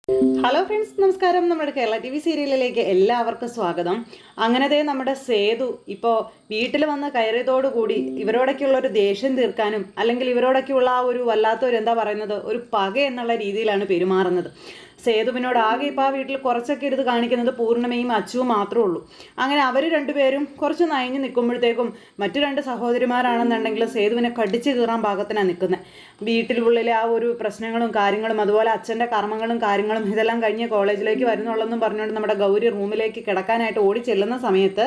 Hello friends, നമസ്കാരം. നമ്മുടെ Kerala T V സീരിയലിലേക്ക് എല്ലാവർക്കും സ്വാഗതം. അങ്ങനത്തെ നമ്മുടെ സേതു ഇപ്പോൾ വീട്ടിൽ വന്ന് കയറിയതോടുകൂടി ഇവരോടൊക്കെയുള്ള ഒരു ദേഷ്യം തീർക്കാനും അല്ലെങ്കിൽ ഇവരോടൊക്കെയുള്ള ആ ഒരു വല്ലാത്തൊരു എന്താ പറയുന്നത് ഒരു പക എന്നുള്ള രീതിയിലാണ് പെരുമാറുന്നത്. സേതുവിനോട് ആകെ ഇപ്പോൾ ആ വീട്ടിൽ കുറച്ചൊക്കെ ഇരുന്ന് കാണിക്കുന്നത് പൂർണ്ണിമയും അച്ചുവും മാത്രമേ ഉള്ളൂ. അങ്ങനെ അവർ രണ്ടുപേരും കുറച്ച് നയഞ്ഞ് നിൽക്കുമ്പോഴത്തേക്കും മറ്റു രണ്ട് സഹോദരിമാരാണെന്നുണ്ടെങ്കിൽ സേതുവിനെ കടിച്ചു കീറാൻ പാകത്തിനാണ് നിൽക്കുന്നത്. വീട്ടിലുള്ളിലെ ആ ഒരു പ്രശ്നങ്ങളും കാര്യങ്ങളും അതുപോലെ അച്ഛൻ്റെ കർമ്മങ്ങളും കാര്യങ്ങളും ഇതെല്ലാം കഴിഞ്ഞ് കോളേജിലേക്ക് വരുന്നുള്ളെന്നും പറഞ്ഞുകൊണ്ട് നമ്മുടെ ഗൗരി റൂമിലേക്ക് കിടക്കാനായിട്ട് ഓടി ചെല്ലുന്ന സമയത്ത്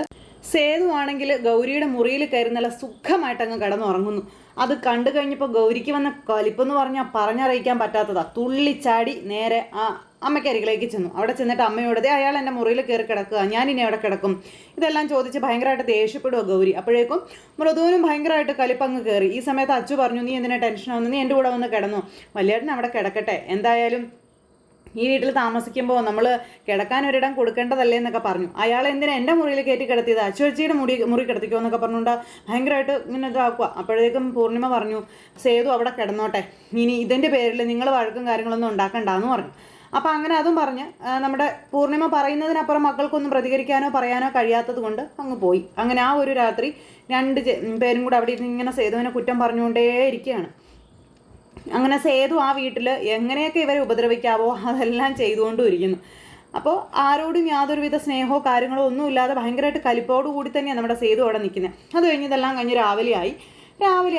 സേതു ആണെങ്കിൽ ഗൗരിയുടെ മുറിയിൽ കയറി നല്ല സുഖമായിട്ട് അങ്ങ് കിടന്നുറങ്ങുന്നു. അത് കണ്ടു കഴിഞ്ഞപ്പോൾ ഗൗരിക്ക് വന്ന കലിപ്പെന്ന് പറഞ്ഞറിയിക്കാൻ പറ്റാത്തതാ. തുള്ളിച്ചാടി നേരെ ആ അമ്മയ്ക്കരികിലേക്ക് ചെന്നു. അവിടെ ചെന്നിട്ട് അമ്മയോട് അയാൾ എൻ്റെ മുറിയിൽ കയറി കിടക്കുക, ഞാനിനി അവിടെ കിടക്കും, ഇതെല്ലാം ചോദിച്ച് ഭയങ്കരമായിട്ട് ദേഷ്യപ്പെടുക ഗൗരി. അപ്പോഴേക്കും മൃദുവിനും ഭയങ്കരമായിട്ട് കലിപ്പങ്ങ് കയറി. ഈ സമയത്ത് അച്ചു പറഞ്ഞു, നീ എന്തിനാ ടെൻഷനാവുന്നു, നീ എൻ്റെ കൂടെ വന്ന് കിടന്നു, വലിയേട്ടൻ അവിടെ കിടക്കട്ടെ, എന്തായാലും ഈ വീട്ടിൽ താമസിക്കുമ്പോൾ നമ്മൾ കിടക്കാൻ ഒരിടം കൊടുക്കേണ്ടതല്ലേ എന്നൊക്കെ പറഞ്ഞു. അയാൾ എന്തിനാ എൻ്റെ മുറിയിൽ കയറ്റി കിടത്തിയത്, അച്ചുവച്ചിയുടെ മുറി കിടത്തിക്കോ എന്നൊക്കെ പറഞ്ഞുകൊണ്ട് ഭയങ്കരമായിട്ട് ഇങ്ങനെ ഇതാക്കുക. അപ്പോഴേക്കും പൂർണ്ണിമ പറഞ്ഞു, സേതു അവിടെ കിടന്നോട്ടെ, ഇനി ഇതിൻ്റെ പേരിൽ നിങ്ങൾ വഴക്കും കാര്യങ്ങളൊന്നും ഉണ്ടാക്കണ്ടെന്ന് പറഞ്ഞു. അപ്പോൾ അങ്ങനെ അതും പറഞ്ഞ് നമ്മുടെ പൂർണ്ണിമ പറയുന്നതിനപ്പുറം മക്കൾക്കൊന്നും പ്രതികരിക്കാനോ പറയാനോ കഴിയാത്തത് കൊണ്ട് അങ്ങ് പോയി. അങ്ങനെ ആ ഒരു രാത്രി പേരും കൂടെ അവിടെ ഇരുന്ന് ഇങ്ങനെ സേതുവിനെ കുറ്റം പറഞ്ഞുകൊണ്ടേ ഇരിക്കുകയാണ്. അങ്ങനെ സേതു ആ വീട്ടിൽ എങ്ങനെയൊക്കെ ഇവരെ ഉപദ്രവിക്കാവോ അതെല്ലാം ചെയ്തുകൊണ്ടും ഇരിക്കുന്നു. അപ്പോൾ ആരോടും യാതൊരുവിധ സ്നേഹമോ കാര്യങ്ങളോ ഒന്നുമില്ലാതെ ഭയങ്കരമായിട്ട് കലിപ്പോടുകൂടി തന്നെയാണ് നമ്മുടെ സേതു അവിടെ നിൽക്കുന്നത്. അത് കഴിഞ്ഞതെല്ലാം കഴിഞ്ഞ് രാവിലെ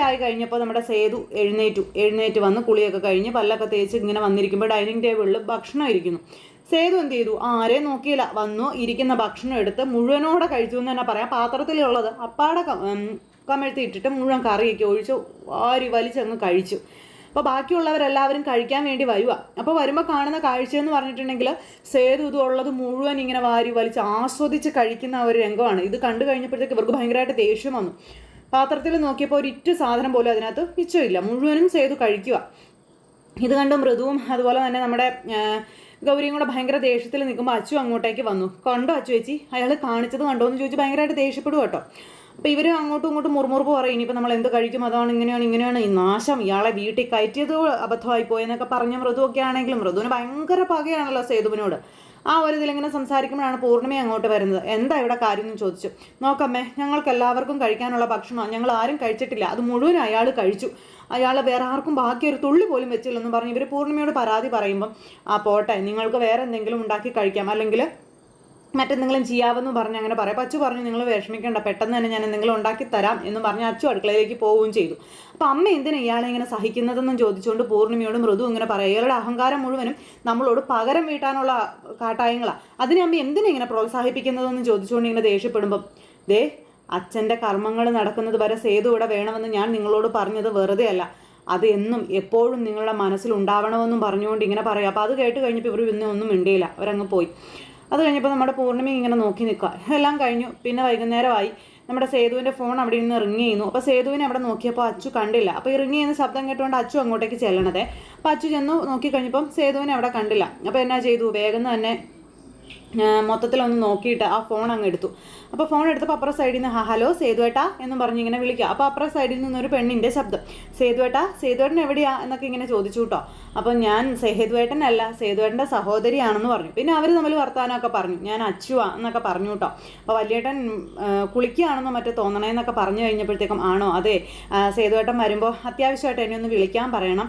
ആയി കഴിഞ്ഞപ്പോൾ നമ്മുടെ സേതു എഴുന്നേറ്റ് വന്ന് കുളിയൊക്കെ കഴിഞ്ഞ് പല്ലൊക്കെ തേച്ച് ഇങ്ങനെ വന്നിരിക്കുമ്പോൾ ഡൈനിങ് ടേബിളിൽ ഭക്ഷണം ഇരിക്കുന്നു. സേതു എന്ത് ചെയ്തു, ആരെയും നോക്കിയില്ല, വന്നു ഇരിക്കുന്ന ഭക്ഷണം എടുത്ത് മുഴുവനോടെ കഴിച്ചു എന്ന് തന്നെ പറയാം. പാത്രത്തിലുള്ളത് അപ്പാടെ കമഴ്ത്തി ഇട്ടിട്ട് മുഴുവൻ കറിയൊക്കെ ഒഴിച്ച് വാരി വലിച്ചങ്ങ് കഴിച്ചു. അപ്പോൾ ബാക്കിയുള്ളവരെല്ലാവരും കഴിക്കാൻ വേണ്ടി വരുക. അപ്പോൾ വരുമ്പോൾ കാണുന്ന കാഴ്ചയെന്ന് പറഞ്ഞിട്ടുണ്ടെങ്കിൽ സേതു ഇതുള്ളത് മുഴുവൻ ഇങ്ങനെ വാരി വലിച്ച് ആസ്വദിച്ച് കഴിക്കുന്ന ഒരു രംഗമാണ്. ഇത് കണ്ടു കഴിഞ്ഞപ്പോഴത്തേക്ക് ഇവർക്ക് ഭയങ്കരമായിട്ട് ദേഷ്യം വന്നു. പാത്രത്തിൽ നോക്കിയപ്പോൾ ഒരിറ്റു സാധനം പോലും അതിനകത്ത് മിച്ചമില്ല, മുഴുവനും സേതു കഴിക്കുക. ഇത് കണ്ട് മൃദുവും അതുപോലെ തന്നെ നമ്മുടെ ഗൗരിയും കൂടെ ഭയങ്കര ദേഷ്യത്തിൽ നിൽക്കുമ്പോൾ അച്ചു അങ്ങോട്ടേക്ക് വന്നു. കണ്ടോ അച്ചു ചേച്ചി, അയാൾ കാണിച്ചത് കണ്ടോ എന്ന് ചോദിച്ച് ഭയങ്കരമായിട്ട് ദേഷ്യപ്പെടും കേട്ടോ. അപ്പോൾ ഇവർ അങ്ങോട്ടും ഇങ്ങോട്ടും മുറുമുറുപ്പ് പറയും, ഇനിയിപ്പോൾ നമ്മൾ എന്ത് കഴിക്കും, അതാണ് ഇങ്ങനെയാണ് ഈ നാശം, ഇയാളെ വീട്ടിൽ കയറ്റിയത് അബദ്ധമായി പോയെന്നൊക്കെ പറഞ്ഞ മൃദുവൊക്കെ ആണെങ്കിലും മൃദുവിന് ഭയങ്കര പകയാണല്ലോ സേതുവിനോട്. ആ ഒരു ഇതിലിങ്ങനെ സംസാരിക്കുമ്പോഴാണ് പൂർണ്ണിമ അങ്ങോട്ട് വരുന്നത്. എന്താ ഇവിടെ കാര്യം എന്ന് ചോദിച്ചു. നോക്കമ്മേ, ഞങ്ങൾക്ക് എല്ലാവർക്കും കഴിക്കാനുള്ള ഭക്ഷണം ഞങ്ങൾ ആരും കഴിച്ചിട്ടില്ല, അത് മുഴുവൻ അയാൾ കഴിച്ചു, അയാൾ വേറെ ആർക്കും ബാക്കി ഒരു തുള്ളി പോലും വെച്ചില്ലെന്ന് പറഞ്ഞ് ഇവർ പൂർണ്ണിമയോട് പരാതി പറയുമ്പം പോട്ടെ, നിങ്ങൾക്ക് വേറെ എന്തെങ്കിലും ഉണ്ടാക്കി കഴിക്കാം, അല്ലെങ്കിൽ മറ്റെന്തെങ്കിലും ചെയ്യാമെന്ന് പറഞ്ഞ് അങ്ങനെ പറയാം. അച്ചു പറഞ്ഞു, നിങ്ങൾ വിഷമിക്കേണ്ട, പെട്ടെന്ന് തന്നെ ഞാൻ എന്തെങ്കിലും ഉണ്ടാക്കി തരാം എന്ന് പറഞ്ഞ് അച്ചു അടുക്കളയിലേക്ക് പോവുകയും ചെയ്തു. അപ്പോൾ അമ്മ എന്തിനാ ഇയാളെ ഇങ്ങനെ സഹിക്കുന്നതെന്നും ചോദിച്ചുകൊണ്ട് പൂർണ്ണിമയോട് മൃദു ഇങ്ങനെ പറയാം, ഇയാളുടെ അഹങ്കാരം മുഴുവനും നമ്മളോട് പകരം വീട്ടാനുള്ള കാട്ടായങ്ങളാണ്, അതിനെ അമ്മ എന്തിനാ ഇങ്ങനെ പ്രോത്സാഹിപ്പിക്കുന്നതെന്ന് ചോദിച്ചുകൊണ്ട് ഇങ്ങനെ ദേഷ്യപ്പെടുമ്പം, അച്ഛൻ്റെ കർമ്മങ്ങൾ നടക്കുന്നത് വരെ സേതു ഇവിടെ വേണമെന്ന് ഞാൻ നിങ്ങളോട് പറഞ്ഞത് വെറുതെ അല്ല, അത് എന്നും എപ്പോഴും നിങ്ങളുടെ മനസ്സിലുണ്ടാവണമെന്നും പറഞ്ഞുകൊണ്ട് ഇങ്ങനെ പറയാം. അപ്പോൾ അത് കേട്ട് കഴിഞ്ഞപ്പോൾ ഇവർ ഒന്നും മിണ്ടിയില്ല, അവരങ്ങ് പോയി. അത് കഴിഞ്ഞപ്പോൾ നമ്മുടെ പൂർണ്ണിമ ഇങ്ങനെ നോക്കി നിൽക്കുക. എല്ലാം കഴിഞ്ഞു. പിന്നെ വൈകുന്നേരമായി. നമ്മുടെ സേതുവിൻ്റെ ഫോൺ അവിടെ നിന്ന് റിങ് ചെയ്യുന്നു. അപ്പോൾ സേതുവിനെ അവിടെ നോക്കിയപ്പോൾ അച്ചു കണ്ടില്ല. അപ്പോൾ ഈ റിങ് ചെയ്യുന്ന ശബ്ദം കേട്ടുകൊണ്ട് അച്ചു അങ്ങോട്ടേക്ക് ചെല്ലണതേ. അപ്പോൾ അച്ചു ചെന്നു നോക്കിക്കഴിഞ്ഞപ്പം സേതുവിനെ അവിടെ കണ്ടില്ല. അപ്പോൾ എന്നാ ചെയ്തു, വേഗം തന്നെ മൊത്തത്തിലൊന്ന് നോക്കിയിട്ട് ആ ഫോൺ അങ്ങ് എടുത്തു. അപ്പോൾ ഫോൺ എടുത്തപ്പോൾ അപ്പുറം സൈഡിൽ നിന്ന് ഹലോ സേതുവേട്ടാ എന്നും പറഞ്ഞ് ഇങ്ങനെ വിളിക്കുക. അപ്പോൾ അപ്പുറം സൈഡിൽ നിന്നൊരു പെണ്ണിൻ്റെ ശബ്ദം, സേതുവേട്ടൻ എവിടെയാ എന്നൊക്കെ ഇങ്ങനെ ചോദിച്ചു കേട്ടോ. അപ്പോൾ ഞാൻ സേതുവേട്ടനല്ല, സേതുവേട്ടൻ്റെ സഹോദരിയാണെന്ന് പറഞ്ഞു. പിന്നെ അവർ തമ്മിൽ വർത്താനമൊക്കെ പറഞ്ഞു, ഞാൻ അച്ചുവാ എന്നൊക്കെ പറഞ്ഞു കേട്ടോ. അപ്പോൾ വലിയേട്ടൻ കുളിക്കുകയാണെന്നോ മറ്റോ തോന്നണേന്നൊക്കെ പറഞ്ഞു കഴിഞ്ഞപ്പോഴത്തേക്കും ആണോ, അതെ, സേതുവേട്ടൻ വരുമ്പോൾ അത്യാവശ്യമായിട്ട് എന്നെ ഒന്ന് വിളിക്കാൻ പറയണം,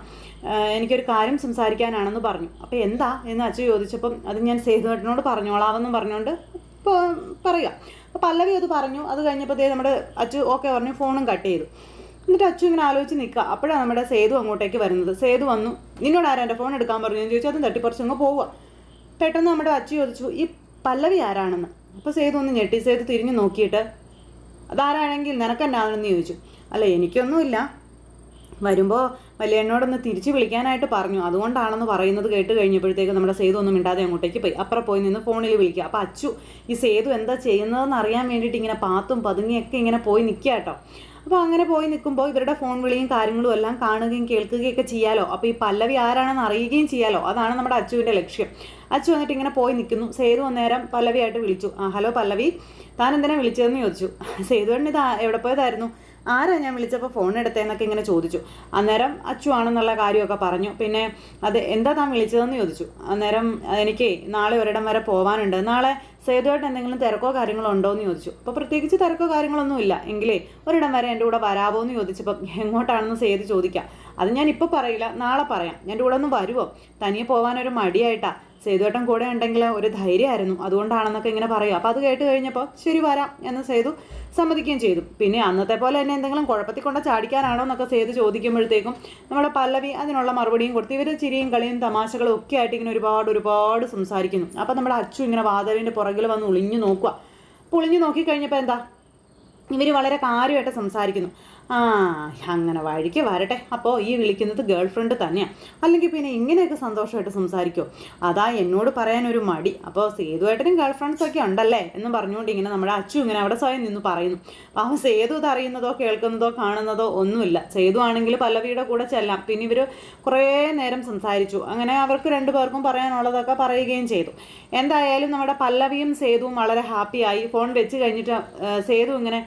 എനിക്കൊരു കാര്യം സംസാരിക്കാനാണെന്ന് പറഞ്ഞു. അപ്പോൾ എന്താ എന്ന് അച്ചു ചോദിച്ചപ്പം അത് ഞാൻ സേതുവേട്ടനോട് പറഞ്ഞോളാമെന്ന് പറഞ്ഞുകൊണ്ട് പറയുക. അപ്പോൾ പല്ലവി അത് പറഞ്ഞു. അത് കഴിഞ്ഞപ്പോൾ നമ്മുടെ അച്ചു ഓക്കെ പറഞ്ഞു, ഫോണും കട്ട് ചെയ്തു. എന്നിട്ട് അച്ചു ഇങ്ങനെ ആലോചിച്ച് നിൽക്കുക. അപ്പോഴാണ് നമ്മുടെ സേതു അങ്ങോട്ടേക്ക് വരുന്നത്. സേതു വന്നു, നിന്നോട് ആരാ എൻ്റെ ഫോൺ എടുക്കാൻ പറഞ്ഞു എന്ന് ചോദിച്ചു. അതും തട്ടിപ്പറിച്ചങ്ങ് പോവുക. പെട്ടെന്ന് നമ്മുടെ അച്ചു ചോദിച്ചു, ഈ പല്ലവി ആരാണെന്ന്. അപ്പോൾ സേതു ഒന്ന് ഞെട്ടി. സേതു തിരിഞ്ഞു നോക്കിയിട്ട് അതാരാണെങ്കിൽ നിനക്കെന്നാണെന്ന് ചോദിച്ചു. അല്ല എനിക്കൊന്നുമില്ല, വരുമ്പോൾ വലിയണ്ണോടൊന്ന് തിരിച്ച് വിളിക്കാനായിട്ട് പറഞ്ഞു, അതുകൊണ്ടാണെന്ന് പറയുന്നത് കേട്ട് കഴിഞ്ഞപ്പോഴത്തേക്ക് നമ്മുടെ സേതു ഒന്നും മിണ്ടാതെ അങ്ങോട്ടേക്ക് പോയി. അപ്പുറം പോയി നിന്ന് ഫോണിൽ വിളിക്കുക. അപ്പോൾ അച്ചു ഈ സേതു എന്താ ചെയ്യുന്നതെന്ന് അറിയാൻ വേണ്ടിയിട്ട് ഇങ്ങനെ പാത്തും പതുങ്ങിയൊക്കെ ഇങ്ങനെ പോയി നിൽക്കുക കേട്ടോ. അപ്പോൾ അങ്ങനെ പോയി നിൽക്കുമ്പോൾ ഇവരുടെ ഫോൺ വിളിയും കാര്യങ്ങളും എല്ലാം കാണുകയും കേൾക്കുകയൊക്കെ ചെയ്യാലോ. അപ്പോൾ ഈ പല്ലവി ആരാണെന്ന് അറിയുകയും ചെയ്യാലോ. അതാണ് നമ്മുടെ അച്ചുവിൻ്റെ ലക്ഷ്യം. അച്ചു വന്നിട്ട് ഇങ്ങനെ പോയി നിൽക്കുന്നു. സേതു അന്നേരം പല്ലവിയായിട്ട് വിളിച്ചു. ഹലോ പല്ലവി, താൻ എന്തിനാ വിളിച്ചതെന്ന് ചോദിച്ചു. സേതുവേട്ടൻ ഇതാ എവിടെ പോയതായിരുന്നു, ആരാ ഞാൻ വിളിച്ചപ്പോൾ ഫോൺ എടുത്തതെന്നൊക്കെ ഇങ്ങനെ ചോദിച്ചു. അന്നേരം അച്ചു ആണെന്നുള്ള കാര്യമൊക്കെ പറഞ്ഞു. പിന്നെ അത് എന്താ താൻ വിളിച്ചതെന്ന് ചോദിച്ചു. അന്നേരം എനിക്ക് നാളെ ഒരിടം വരെ പോകാനുണ്ട്, നാളെ സേതുവായിട്ട് എന്തെങ്കിലും തിരക്കോ കാര്യങ്ങളോ ഉണ്ടോ എന്ന് ചോദിച്ചു. അപ്പോൾ പ്രത്യേകിച്ച് തിരക്കോ കാര്യങ്ങളൊന്നും ഇല്ല, എങ്കിലേ ഒരിടം വരെ എൻ്റെ കൂടെ വരാമോ എന്ന് ചോദിച്ചപ്പം എങ്ങോട്ടാണെന്ന് സേതു ചോദിക്കാം. അത് ഞാൻ ഇപ്പോൾ പറയില്ല, നാളെ പറയാം. എൻ്റെ കൂടെ ഒന്ന് വരുമോ? തനിയെ പോകാനൊരു മടിയായിട്ടാ, സേതുവേട്ടൻ കൂടെ ഉണ്ടെങ്കിൽ ഒരു ധൈര്യമായിരുന്നു, അതുകൊണ്ടാണെന്നൊക്കെ ഇങ്ങനെ പറയും. അപ്പോൾ അത് കേട്ട് കഴിഞ്ഞപ്പോൾ ശരി വരാം എന്ന് സേതു സമ്മതിക്കുകയും ചെയ്തു. പിന്നെ അന്നത്തെ പോലെ തന്നെ എന്തെങ്കിലും കുഴപ്പത്തിൽ കൊണ്ട് ചാടിക്കാനാണോ എന്നൊക്കെ സേതു ചോദിക്കുമ്പോഴത്തേക്കും നമ്മുടെ പല്ലവി അതിനുള്ള മറുപടിയും കൊടുത്ത് ഇവർ ചിരിയും കളിയും തമാശകളും ഒക്കെ ആയിട്ട് ഇങ്ങനെ ഒരുപാട് സംസാരിക്കുന്നു. അപ്പോൾ നമ്മുടെ അച്ചു ഇങ്ങനെ വാതിലിൻ്റെ പുറകിൽ വന്ന് ഒളിഞ്ഞു നോക്കുക. അപ്പോൾ ഒളിഞ്ഞു നോക്കിക്കഴിഞ്ഞപ്പോൾ എന്താ, ഇവർ വളരെ കാര്യമായിട്ട് സംസാരിക്കുന്നു. അങ്ങനെ വഴിക്ക് വരട്ടെ, അപ്പോൾ ഈ വിളിക്കുന്നത് ഗേൾ ഫ്രണ്ട് തന്നെയാണ്, അല്ലെങ്കിൽ പിന്നെ ഇങ്ങനെയൊക്കെ സന്തോഷമായിട്ട് സംസാരിക്കുമോ, അതാ എന്നോട് പറയാനൊരു മടി. അപ്പോൾ സേതുവേട്ടനും ഗേൾ ഫ്രണ്ട്സൊക്കെ ഉണ്ടല്ലേ എന്ന് പറഞ്ഞുകൊണ്ട് ഇങ്ങനെ നമ്മുടെ അച്ചു ഇങ്ങനെ അവിടെ സ്വയം നിന്ന് പറയുന്നു. അപ്പോൾ സേതു ഇത് അറിയുന്നതോ കേൾക്കുന്നതോ കാണുന്നതോ ഒന്നുമില്ല. സേതു ആണെങ്കിൽ പല്ലവിയുടെ കൂടെ ചെല്ലാം. പിന്നെ ഇവർ കുറേ നേരം സംസാരിച്ചു. അങ്ങനെ അവർക്ക് രണ്ടുപേർക്കും പറയാനുള്ളതൊക്കെ പറയുകയും ചെയ്തു. എന്തായാലും നമ്മുടെ പല്ലവിയും സേതുവും വളരെ ഹാപ്പിയായി. ഫോൺ വെച്ച് കഴിഞ്ഞിട്ട് സേതു ഇങ്ങനെ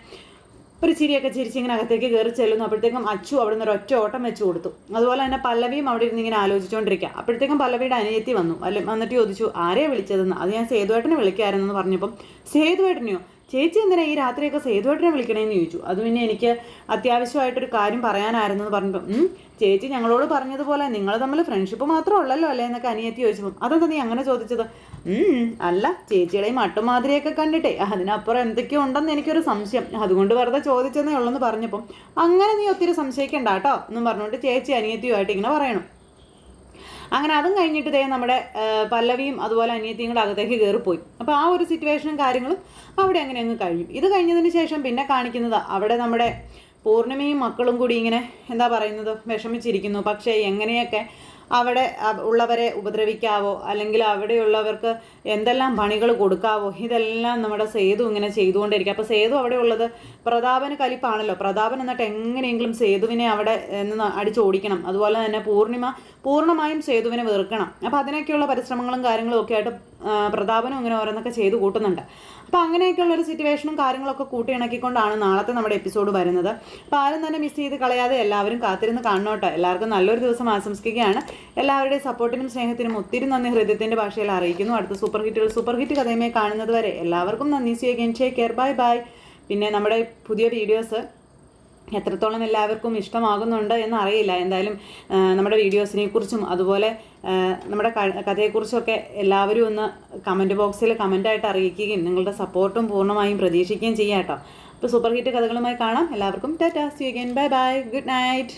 ഒരു ചിരിയൊക്കെ ചിരിച്ചിങ്ങനെ അകത്തേക്ക് കയറി ചെല്ലുന്നു. അപ്പോഴത്തേക്കും അച്ചു അവിടെ നിന്ന് ഒരു ഒറ്റ ഓട്ടം വെച്ച് കൊടുത്തു. അതുപോലെ തന്നെ പല്ലവിയും അവിടെ ഇരുന്ന് ഇങ്ങനെ ആലോചിച്ചുകൊണ്ടിരിക്കുക. അപ്പോഴത്തേക്കും പല്ലവിയുടെ അനിയത്തി വന്നു. വന്നിട്ട് ചോദിച്ചു ആരെയാണ് വിളിച്ചതെന്ന്. അത് ഞാൻ സേതുവേട്ടനെ വിളിക്കാമായിരുന്നു എന്ന് പറഞ്ഞപ്പം സേതുവേട്ടനെയോ, ചേച്ചി എന്തിനാ ഈ രാത്രിയൊക്കെ സേതുവേട്ടനെ വിളിക്കണേന്ന് ചോദിച്ചു. അത് പിന്നെ എനിക്ക് അത്യാവശ്യമായിട്ടൊരു കാര്യം പറയാനായിരുന്നു എന്ന് പറഞ്ഞപ്പോൾ ചേച്ചി ഞങ്ങളോട് പറഞ്ഞതുപോലെ നിങ്ങൾ തമ്മിൽ ഫ്രണ്ട്ഷിപ്പ് മാത്രമേ ഉള്ളല്ലോ അല്ലേ എന്നൊക്കെ അനിയത്തി ചോദിച്ചപ്പം അതെന്താ നീ അങ്ങനെ ചോദിച്ചത്? അല്ല, ചേച്ചിയുടെയും മട്ടുമാതിരിയൊക്കെ കണ്ടിട്ടേ അതിനപ്പുറം എന്തൊക്കെയോ ഉണ്ടെന്ന് എനിക്കൊരു സംശയം, അതുകൊണ്ട് വെറുതെ ചോദിച്ചെന്നേ ഉള്ളെന്ന് പറഞ്ഞപ്പം അങ്ങനെ നീ ഒത്തിരി സംശയിക്കണ്ട കേട്ടോ എന്നും പറഞ്ഞുകൊണ്ട് ചേച്ചി അനിയത്തിയുമായിട്ട് ഇങ്ങനെ പറയണം. അങ്ങനെ അതും കഴിഞ്ഞിട്ട് ദേ നമ്മുടെ പല്ലവിയും അതുപോലെ അനിയത്തിയും കൂടെ അകത്തേക്ക് കയറിപ്പോയി. അപ്പോൾ ആ ഒരു സിറ്റുവേഷനും കാര്യങ്ങളും അവിടെ അങ്ങനെ അങ്ങ് കഴിയും. ഇത് കഴിഞ്ഞതിന് ശേഷം പിന്നെ കാണിക്കുന്നത് അവിടെ നമ്മുടെ പൂർണിമയും മക്കളും കൂടി ഇങ്ങനെ എന്താ പറയുന്നത് വിഷമിച്ചിരിക്കുന്നു. പക്ഷേ എങ്ങനെയൊക്കെ അവിടെ ഉള്ളവരെ ഉപദ്രവിക്കാവോ അല്ലെങ്കിൽ അവിടെയുള്ളവർക്ക് എന്തെല്ലാം പണികൾ കൊടുക്കാവോ ഇതെല്ലാം നമ്മുടെ സേതു ഇങ്ങനെ ചെയ്തുകൊണ്ടിരിക്കുക. അപ്പോൾ സേതു അവിടെ ഉള്ളത് പ്രതാപന് കലിപ്പാണല്ലോ. പ്രതാപൻ എന്നിട്ട് എങ്ങനെയെങ്കിലും സേതുവിനെ അവിടെ നിന്ന് അടിച്ചോടിക്കണം. അതുപോലെ തന്നെ പൂർണിമ പൂർണ്ണമായും സേതുവിനെ വെറുക്കണം. അപ്പോൾ അതിനൊക്കെയുള്ള പരിശ്രമങ്ങളും കാര്യങ്ങളും ഒക്കെ ആയിട്ട് പ്രതാപനും ഇങ്ങനെ ഓരോന്നൊക്കെ ചെയ്ത് കൂട്ടുന്നുണ്ട്. അപ്പോൾ അങ്ങനെയൊക്കെയുള്ളൊരു സിറ്റുവേഷനും കാര്യങ്ങളൊക്കെ കൂട്ടിയിണക്കിക്കൊണ്ടാണ് നാളത്തെ നമ്മുടെ എപ്പിസോഡ് വരുന്നത്. അപ്പോൾ ആരും തന്നെ മിസ് ചെയ്ത് കളയാതെ എല്ലാവരും കാത്തിരുന്ന് കാണണോട്ടോ. എല്ലാവർക്കും നല്ലൊരു ദിവസം ആശംസിക്കുകയാണ്. എല്ലാവരുടെയും സപ്പോർട്ടിനും സ്നേഹത്തിനും ഒത്തിരി നന്ദി ഹൃദയത്തിൻ്റെ ഭാഷയിൽ അറിയിക്കുന്നു. അടുത്ത സൂപ്പർ ഹിറ്റ് കഥയുമായി കാണുന്നത് വരെ എല്ലാവർക്കും നന്ദി. See again, take care, bye bye. പിന്നെ നമ്മുടെ പുതിയ വീഡിയോസ് എത്രത്തോളം എല്ലാവർക്കും ഇഷ്ടമാകുന്നുണ്ട് എന്നറിയില്ല. എന്തായാലും നമ്മുടെ വീഡിയോസിനെ കുറിച്ചും അതുപോലെ നമ്മുടെ കഥയെക്കുറിച്ചൊക്കെ എല്ലാവരും ഒന്ന് കമൻറ്റ് ബോക്സിൽ കമൻറ്റായിട്ട് അറിയിക്കുകയും നിങ്ങളുടെ സപ്പോർട്ടും പൂർണ്ണമായും പ്രതീക്ഷിക്കുകയും ചെയ്യാം കേട്ടോ. അപ്പോൾ സൂപ്പർ ഹിറ്റ് കഥകളുമായി കാണാം. എല്ലാവർക്കും tata, see again, bye bye, good night.